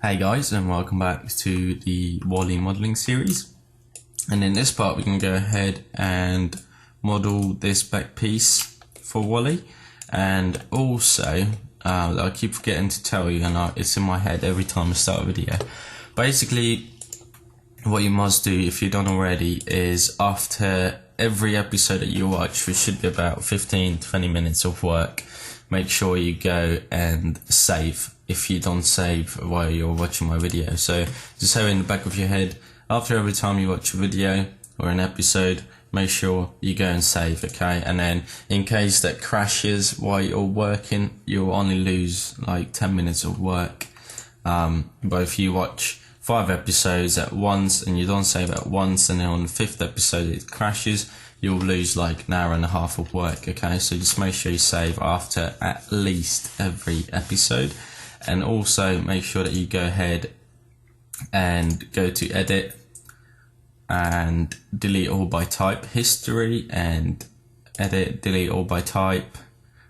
Hey guys, and welcome back to the WALL-E modeling series. And in this part we can go ahead and model this back piece for WALL-E. And also, I keep forgetting to tell you, and it's in my head every time I start a video. Basically, what you must do if you don't already is after every episode that you watch, which should be about 15-20 minutes of work, make sure you go and save if you don't save while you're watching my video. So just have it in the back of your head, after every time you watch a video or an episode, make sure you go and save, okay? And then in case that crashes while you're working, you'll only lose like 10 minutes of work. But if you watch 5 episodes at once and you don't save at once, and then on the 5th episode it crashes, you'll lose like an hour and a half of work, okay? So just make sure you save after at least every episode. And also make sure that you go ahead and go to edit and delete all by type history, and edit, delete all by type,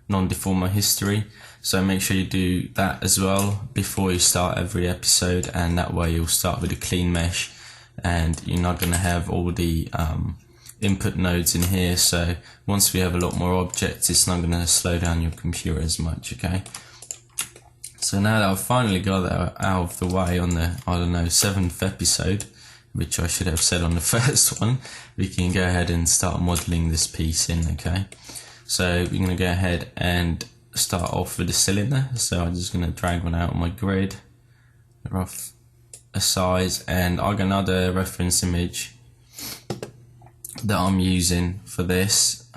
non-deformer history. So make sure you do that as well before you start every episode, and that way you'll start with a clean mesh and you're not going to have all the input nodes in here. So once we have a lot more objects, it's not going to slow down your computer as much, okay? So now that I've finally got that out of the way on the, 7th episode, which I should have said on the first one, we can go ahead and start modeling this piece in, okay? So we're going to go ahead and start off with the cylinder. So I'm just going to drag one out on my grid, rough a size, and I got another reference image that I'm using for this.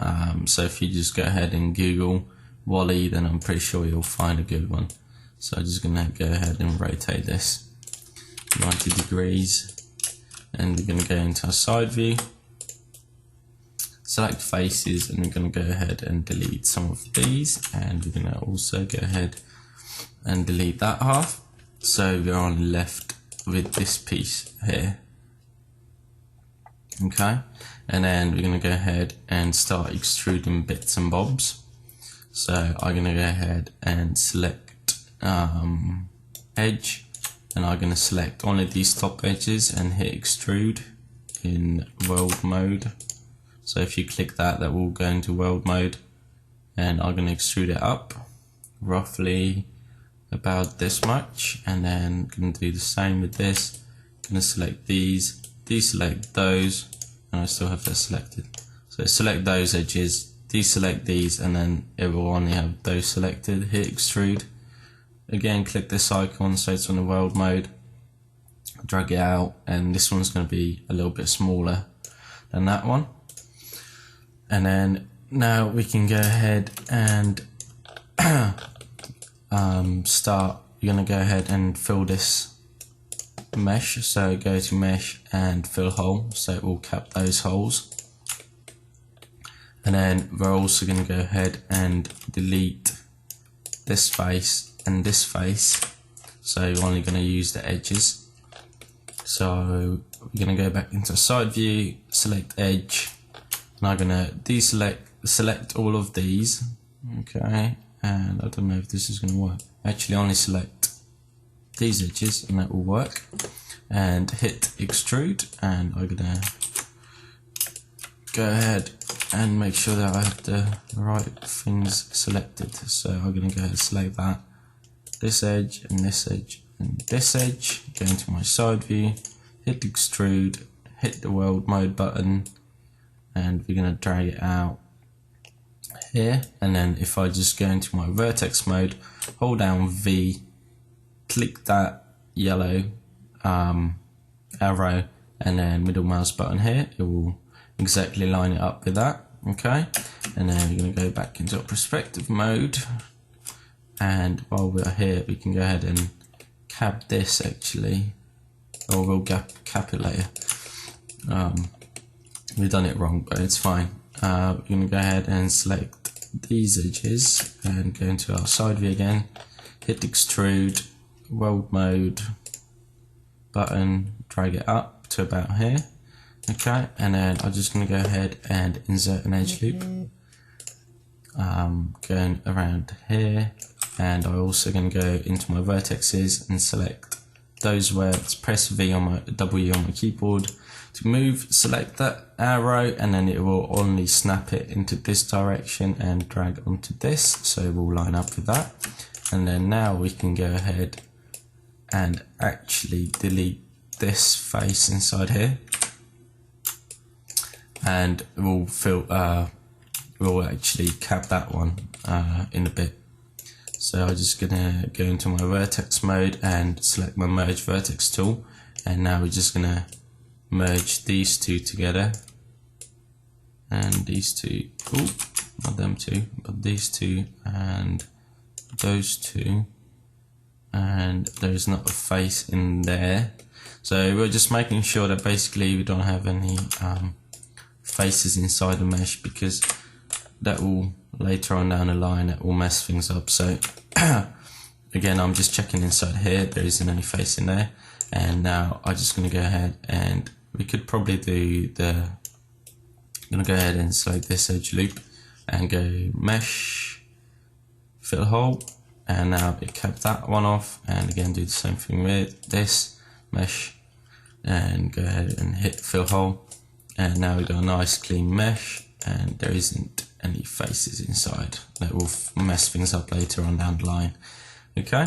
So if you just go ahead and Google WALL-E, then I'm pretty sure you'll find a good one. So I'm just going to go ahead and rotate this 90 degrees, and we're going to go into our side view, select faces, and we're going to go ahead and delete some of these, and we're going to also go ahead and delete that half. So we're only left with this piece here, okay? And then we're going to go ahead and start extruding bits and bobs. So I'm going to go ahead and select edge, and I'm going to select only these top edges and hit extrude in world mode. So if you click that, that will go into world mode, and I'm going to extrude it up roughly about this much, and then I'm going to do the same with this. I'm going to select these, deselect those, and I still have that selected. So select those edges, deselect these, and then it will only have those selected. Hit extrude. Again, click this icon so it's on the world mode, drag it out, and this one's going to be a little bit smaller than that one. And then now we can go ahead and start. You're going to go ahead and fill this mesh, so go to mesh and fill hole, so it will cap those holes. And then we're also going to go ahead and delete this face and this face, so you're only going to use the edges. So we're going to go back into side view, select edge, and I'm going to select all of these, okay? And I don't know if this is going to work. Actually, only select these edges and that will work, and hit extrude, and I'm going to go ahead and make sure that I have the right things selected. So I'm going to go ahead and select that, this edge and this edge and this edge, go into my side view, hit extrude, hit the world mode button, and we're going to drag it out here. And then if I just go into my vertex mode, hold down V, click that yellow arrow, and then middle mouse button here, it will exactly line it up with that, okay? And then we're going to go back into perspective mode, and while we're here we can go ahead and cap this actually, or we'll cap it later. We've done it wrong, but it's fine. We're going to go ahead and select these edges and go into our side view again, hit extrude, world mode button, drag it up to about here, okay? And then I'm just going to go ahead and insert an edge loop, going around here, and I'm also going to go into my vertexes and select those words, press W on my keyboard to move, select that arrow, and then it will only snap it into this direction and drag onto this, so we'll line up with that. And then now we can go ahead and actually delete this face inside here, and we'll actually cap that one in a bit. So I'm just gonna go into my vertex mode and select my merge vertex tool, and now we're just gonna merge these two together, and these two, not them two, but these two and those two, and there's not a face in there. So we're just making sure that basically we don't have any faces inside the mesh, because that will later on down the line that will mess things up. So again, I'm just checking inside here, there isn't any face in there, and now I'm just going to go ahead and we could probably do I'm going to go ahead and select this edge loop and go mesh, fill hole, and now it kept that one off, and again do the same thing with this mesh and go ahead and hit fill hole, and now we've got a nice clean mesh and there isn't any faces inside that will mess things up later on down the line. Okay,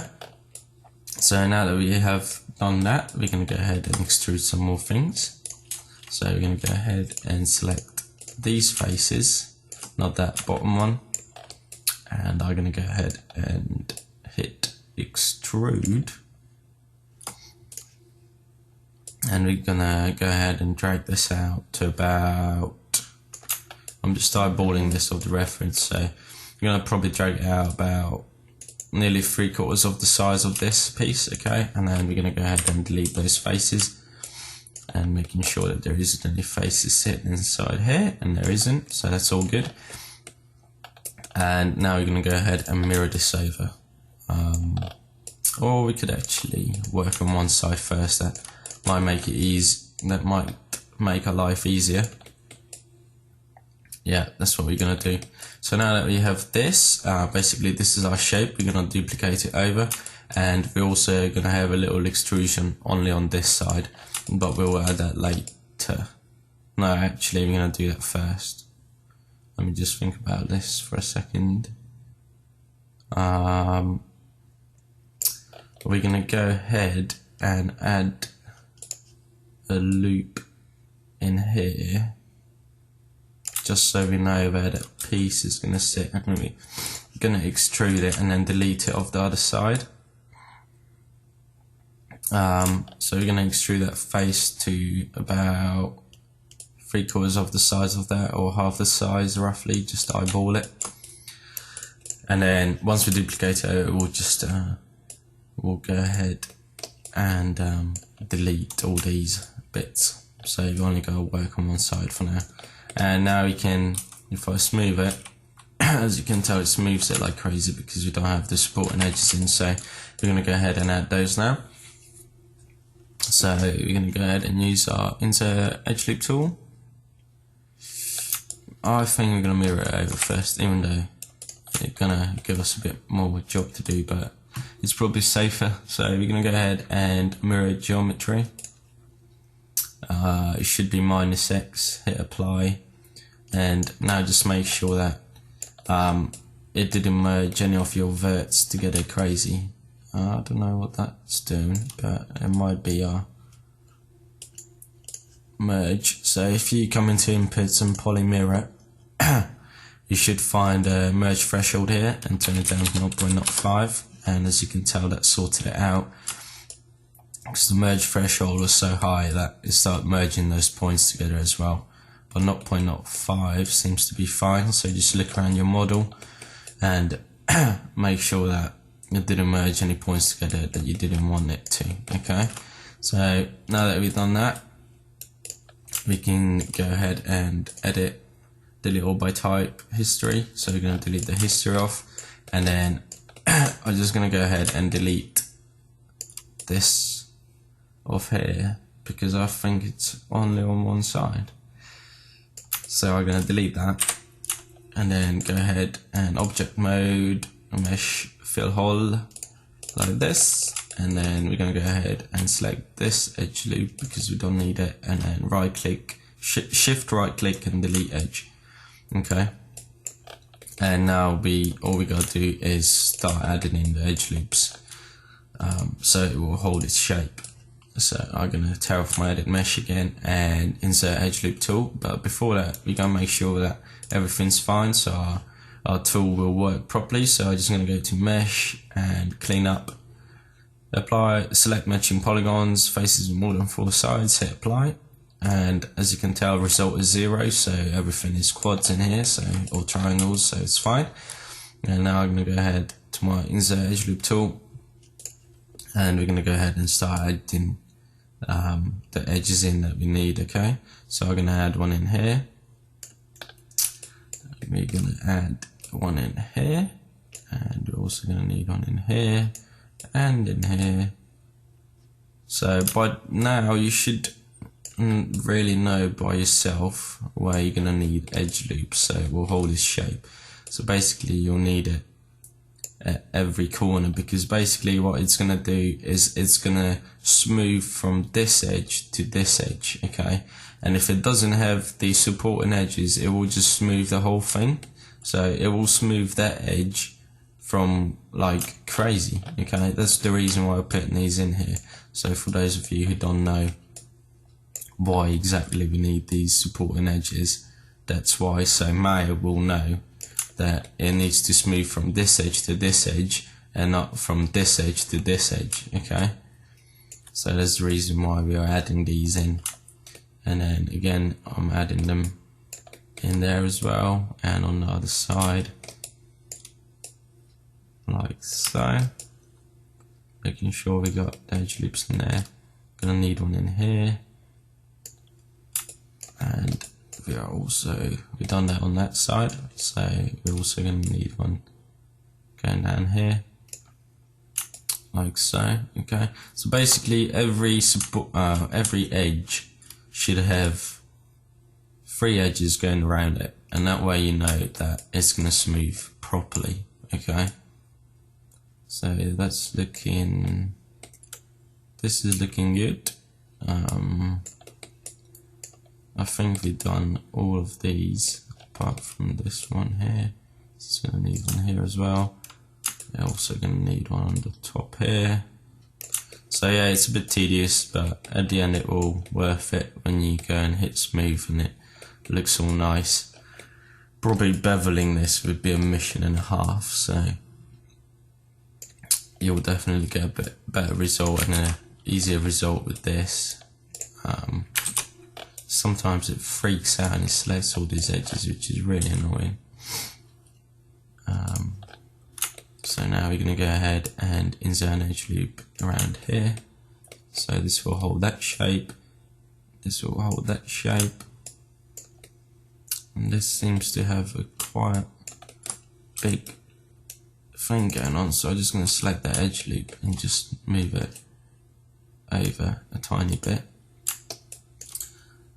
so now that we have done that, we're going to go ahead and extrude some more things. So we're going to go ahead and select these faces, not that bottom one, and I'm going to go ahead and hit extrude, and we're going to go ahead and drag this out to about, I'm just eyeballing this off the reference, so you're going to probably drag it out about nearly 3/4 of the size of this piece. Okay, and then we're going to go ahead and delete those faces, and making sure that there isn't any faces sitting inside here, and there isn't, so that's all good. And now we're going to go ahead and mirror this over, or we could actually work on one side first. That might make it that might make our life easier. Yeah, that's what we're going to do. So now that we have this, basically this is our shape, we're going to duplicate it over, and we're also going to have a little extrusion only on this side, but we'll add that later. No, actually we're going to do that first. Let me just think about this for a second. We're going to go ahead and add a loop in here, just so we know where that piece is going to sit, and we're going to extrude it and then delete it off the other side. So we're going to extrude that face to about 3/4 of the size of that, or half the size roughly, just eyeball it. And then once we duplicate it, we'll just we'll go ahead and delete all these bits. So you've only got to work on one side for now. And now we can, if I smooth it, as you can tell, it smooths it like crazy because we don't have the supporting edges in. So we're going to go ahead and add those now. So we're going to go ahead and use our insert edge loop tool. I think we're going to mirror it over first, even though it's going to give us a bit more job to do, but it's probably safer. So we're going to go ahead and mirror geometry. It should be -X, hit apply, and now just make sure that it didn't merge any of your verts together crazy. I don't know what that's doing, but it might be our merge. So if you come into inputs and poly mirror, you should find a merge threshold here and turn it down to 0.05, and as you can tell, that sorted it out, because the merge threshold was so high that it started merging those points together as well. But 0.05 seems to be fine, so just look around your model and make sure that it didn't merge any points together that you didn't want it to. Okay, so now that we've done that, we can go ahead and edit, delete all by type history. So we're going to delete the history off, and then I'm just going to go ahead and delete this off here because I think it's only on one side. So I'm going to delete that, and then go ahead and object mode, mesh, fill hole like this, and then we're going to go ahead and select this edge loop because we don't need it, and then right click, shift right click and delete edge. Okay, and now all we got to do is start adding in the edge loops, so it will hold its shape. So I'm going to tear off my edit mesh again and insert edge loop tool, but before that we're going to make sure that everything's fine so our tool will work properly. So I'm just going to go to mesh and clean up, apply, select matching polygons, faces with more than 4 sides, hit apply, and as you can tell result is 0, so everything is quads in here, so or triangles, so it's fine. And now I'm going to go ahead to my insert edge loop tool, and we're going to go ahead and start adding the edges in that we need. Okay, so I'm going to add one in here, we're going to add one in here, and we're also going to need one in here and in here. So by now you should really know by yourself where you're going to need edge loops so it will hold its shape. So basically you'll need it at every corner, because basically what it's going to do is it's going to smooth from this edge to this edge. Okay, and if it doesn't have the supporting edges, it will just smooth the whole thing, so it will smooth that edge from like crazy. Okay, that's the reason why I'm putting these in here. So for those of you who don't know why exactly we need these supporting edges, that's why. So Maya will know that it needs to smooth from this edge to this edge and not from this edge to this edge. Okay, so that's the reason why we are adding these in. And then again I'm adding them in there as well, and on the other side like so, making sure we got the edge loops in there. Gonna need one in here, and we've done that on that side, so we're also going to need one going down here like so. Okay, so basically every edge should have 3 edges going around it, and that way you know that it's going to smooth properly. Okay, so this is looking good. I think we've done all of these apart from this one here. It's going to need one here as well. We're also going to need one on the top here. So yeah, it's a bit tedious, but at the end it will worth it when you go and hit smooth and it looks all nice. Probably beveling this would be a mission and a half, so you'll definitely get a bit better result and an easier result with this. Sometimes it freaks out and it selects all these edges, which is really annoying. So now we're going to go ahead and insert an edge loop around here. So this will hold that shape, this will hold that shape, and this seems to have a quite big thing going on, so I'm just going to select that edge loop and just move it over a tiny bit.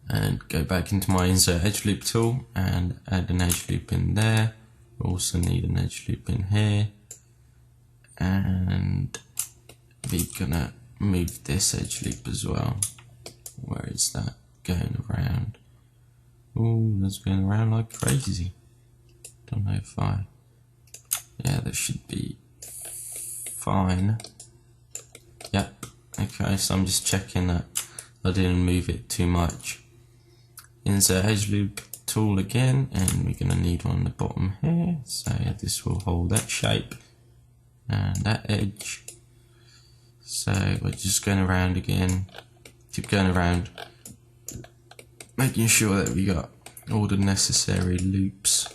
And go back into my insert edge loop tool and add an edge loop in there. We also need an edge loop in here, and we're gonna move this edge loop as well. Where is that going around? Oh, that's going around like crazy. Don't know if yeah, that should be fine. Yep. Okay, so I'm just checking that I didn't move it too much. Insert edge loop tool again, and we're going to need one on the bottom here, so this will hold that shape and that edge. So we're just going around again, keep going around, making sure that we got all the necessary loops.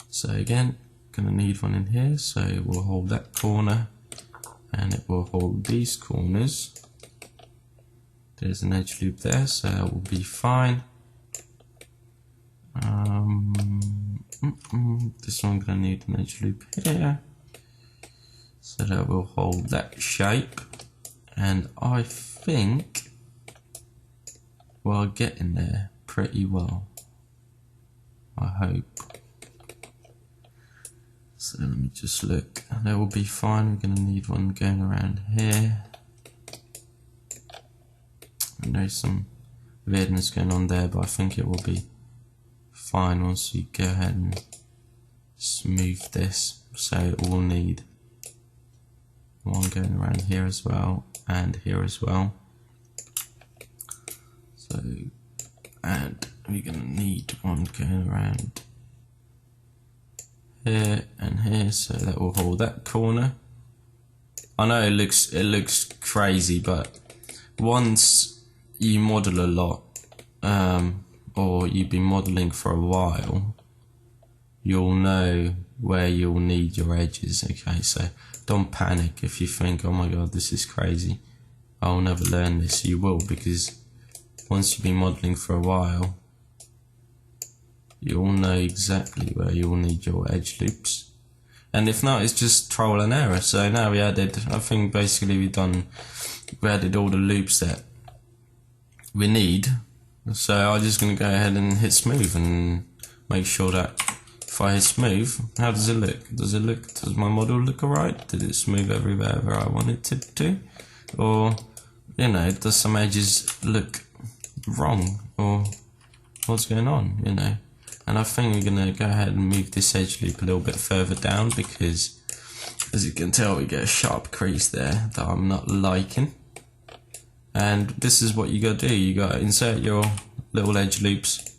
So again, going to need one in here, so we'll hold that corner and it will hold these corners. There's an edge loop there, so that will be fine. This one gonna need an edge loop here, so that will hold that shape. And I think we're getting there pretty well, I hope. So let me just look, that will be fine. We're going to need one going around here. And there's some weirdness going on there, but I think it will be fine once we go ahead and smooth this. So we'll need one going around here as well, and here as well. So, and we're going to need one going around here and here, so that will hold that corner. I know it looks crazy, but once you model a lot, or you've been modeling for a while, you'll know where you'll need your edges. Okay, so don't panic if you think, oh my god, this is crazy, I'll never learn this. You will, because once you've been modeling for a while, you'll know exactly where you'll need your edge loops. And if not, it's just trial and error. So now we added, I think basically we added all the loops that we need. So I'm just going to go ahead and hit smooth and make sure that if I hit smooth, how does it look? Does my model look alright? Did it smooth everywhere where I want it to? Or, you know, does some edges look wrong? Or what's going on, you know? And I think we're going to go ahead and move this edge loop a little bit further down, because as you can tell we get a sharp crease there that I'm not liking. And this is what you got to do. You got to insert your little edge loops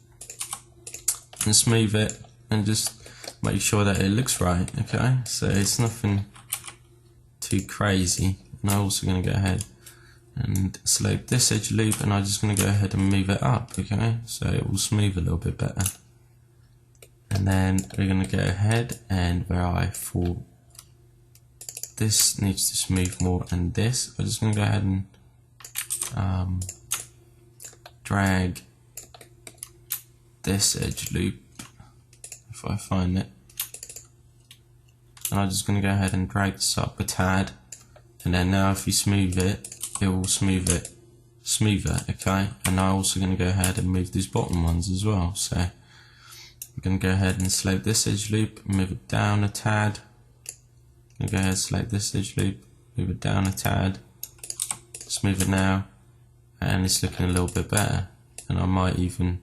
and smooth it and just make sure that it looks right. Okay, so it's nothing too crazy. And I'm also going to go ahead and select this edge loop, and I'm just going to go ahead and move it up. Okay, so it will smooth a little bit better. And then we're going to go ahead and where I thought this needs to smooth more and this, I'm just going to go ahead and drag this edge loop, if I find it, and I'm just going to go ahead and drag this up a tad, and then now if you smooth it, it will smooth it smoother. Okay, and I'm also going to go ahead and move these bottom ones as well. So I'm going to go ahead and select this edge loop, move it down a tad. I'm going to go ahead and select this edge loop, move it down a tad, smooth it now, and it's looking a little bit better. And I might even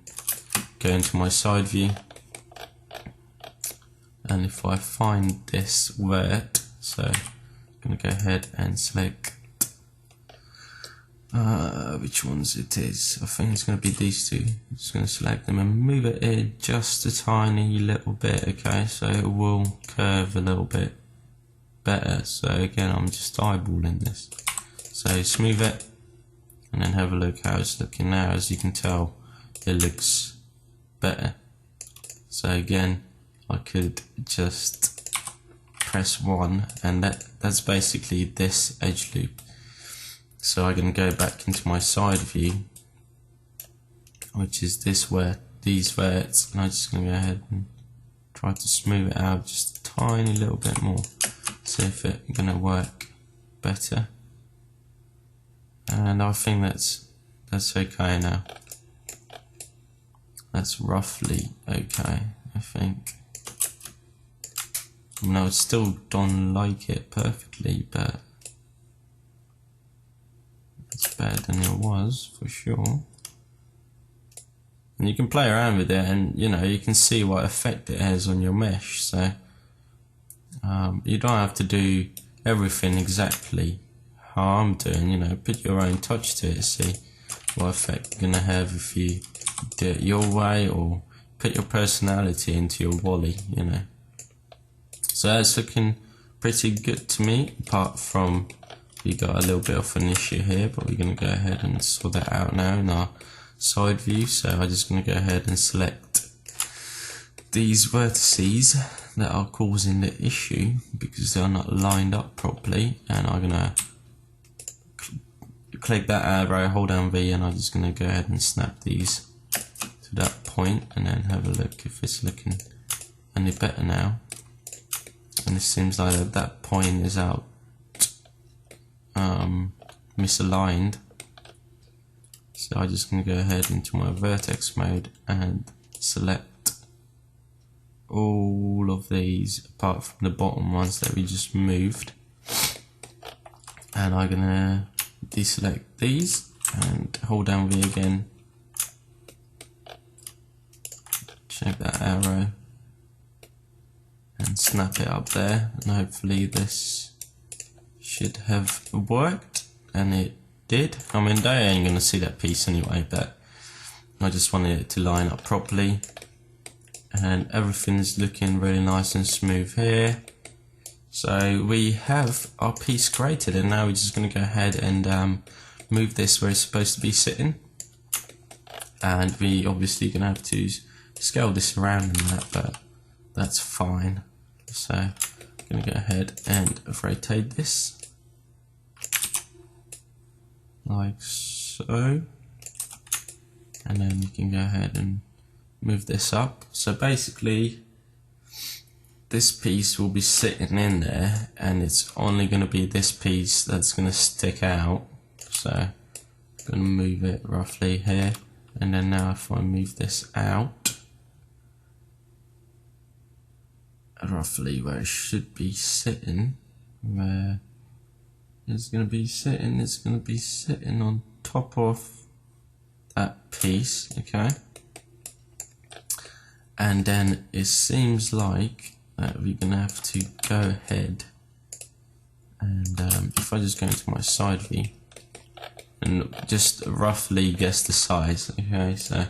go into my side view, and if I find this word, so I'm going to go ahead and select which ones it is. I think it's going to be these two. I'm just going to select them and move it in just a tiny little bit. Okay, so it will curve a little bit better. So again, I'm just eyeballing this. So smooth it, and then have a look how it's looking now. As you can tell, it looks better. So again, I could just press 1, and that's basically this edge loop. So I can go back into my side view, which is this these verts, and I'm just going to go ahead and try to smooth it out just a tiny little bit more, see if it's going to work better. And I think that's okay now. That's roughly okay, I think. No, I still don't like it perfectly, but it's better than it was for sure. And you can play around with it, and you know, you can see what effect it has on your mesh. So you don't have to do everything exactly how I'm doing. You know, put your own touch to it, see what effect you're gonna have if you do it your way, or put your personality into your Wally. You know, so that's looking pretty good to me. Apart from we got a little bit of an issue here, but we're going to go ahead and sort that out now in our side view. So I'm just going to go ahead and select these vertices that are causing the issue because they're not lined up properly, and I'm going to click that arrow, hold down V, and I'm just going to go ahead and snap these to that point, and then have a look if it's looking any better now. And it seems like that point is out misaligned. So I'm just going to go ahead into my vertex mode and select all of these apart from the bottom ones that we just moved, and I'm gonna deselect these and hold down V again, check that arrow and snap it up there, and hopefully this should have worked, and it did. I mean, they ain't gonna see that piece anyway, but I just wanted it to line up properly, and everything's looking really nice and smooth here. So we have our piece created, and now we're just going to go ahead and move this where it's supposed to be sitting, and we obviously going to have to scale this around and that, but that's fine. So I'm going to go ahead and rotate this like so, and then we can go ahead and move this up. So basically this piece will be sitting in there, and it's only going to be this piece that's going to stick out. So I'm going to move it roughly here, and then now if I move this out roughly where it should be sitting, where it's going to be sitting, it's going to be sitting on top of that piece, okay? And then it seems like that we're going to have to go ahead and if I just go into my side view and just roughly guess the size, okay? So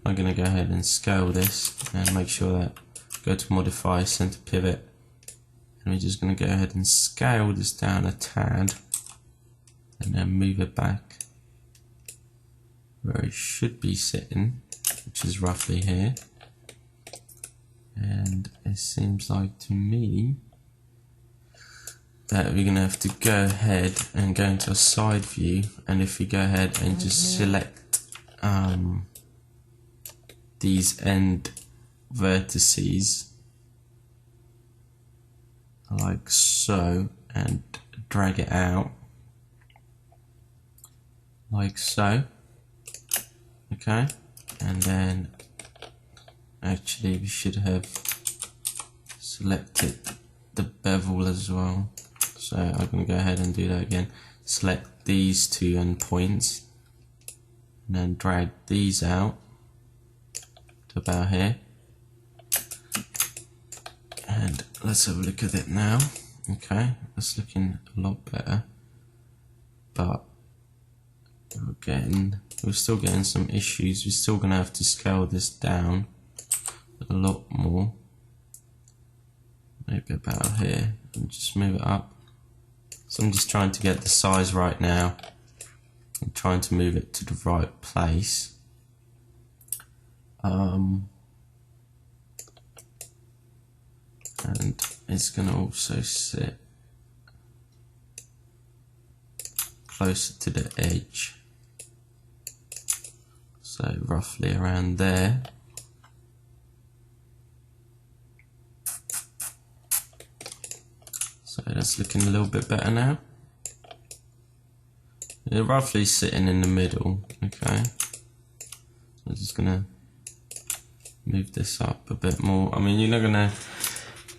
I'm going to go ahead and scale this and make sure that go to modify center pivot, and we're just going to go ahead and scale this down a tad and then move it back where it should be sitting, which is roughly here. And it seems like to me that we're going to have to go ahead and go into a side view, and if we go ahead and just select these end vertices like so and drag it out like so, okay? And then actually we should have selected the bevel as well, so I'm going to go ahead and do that again. Select these two endpoints and then drag these out to about here, and let's have a look at it now. Okay, that's looking a lot better, but we're still getting some issues. We're still going to have to scale this down a lot more, maybe about here, and just move it up. So I'm just trying to get the size right now. I'm trying to move it to the right place. And it's going to also sit closer to the edge, so roughly around there. So that's looking a little bit better now. They're roughly sitting in the middle, okay? I'm just gonna move this up a bit more. I mean, you're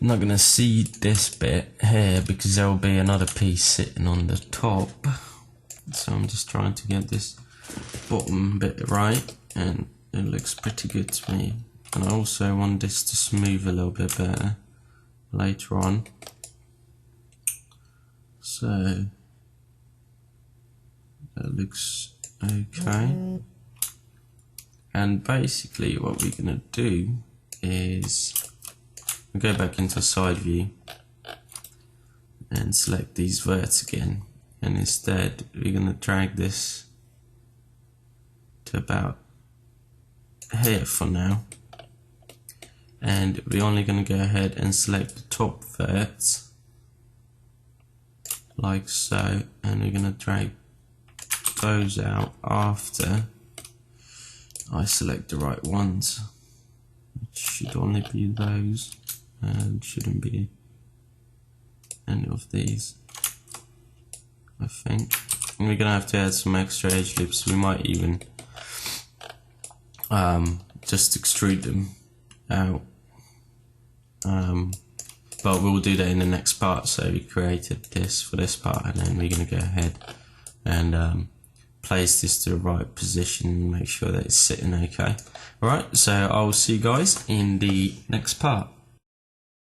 not gonna see this bit here because there will be another piece sitting on the top. So I'm just trying to get this bottom bit right, and it looks pretty good to me. And I also want this to smooth a little bit better later on. So that looks okay. And basically what we're going to do is go back into side view and select these verts again, and instead we're going to drag this to about here for now, and we're only going to go ahead and select the top verts like so, and we're going to drag those out after I select the right ones. It should only be those, and shouldn't be any of these, I think. And we're gonna have to add some extra edge loops. We might even just extrude them out but we'll do that in the next part. So we created this for this part, and then we're going to go ahead and place this to the right position, make sure that it's sitting okay. Alright, so I'll see you guys in the next part.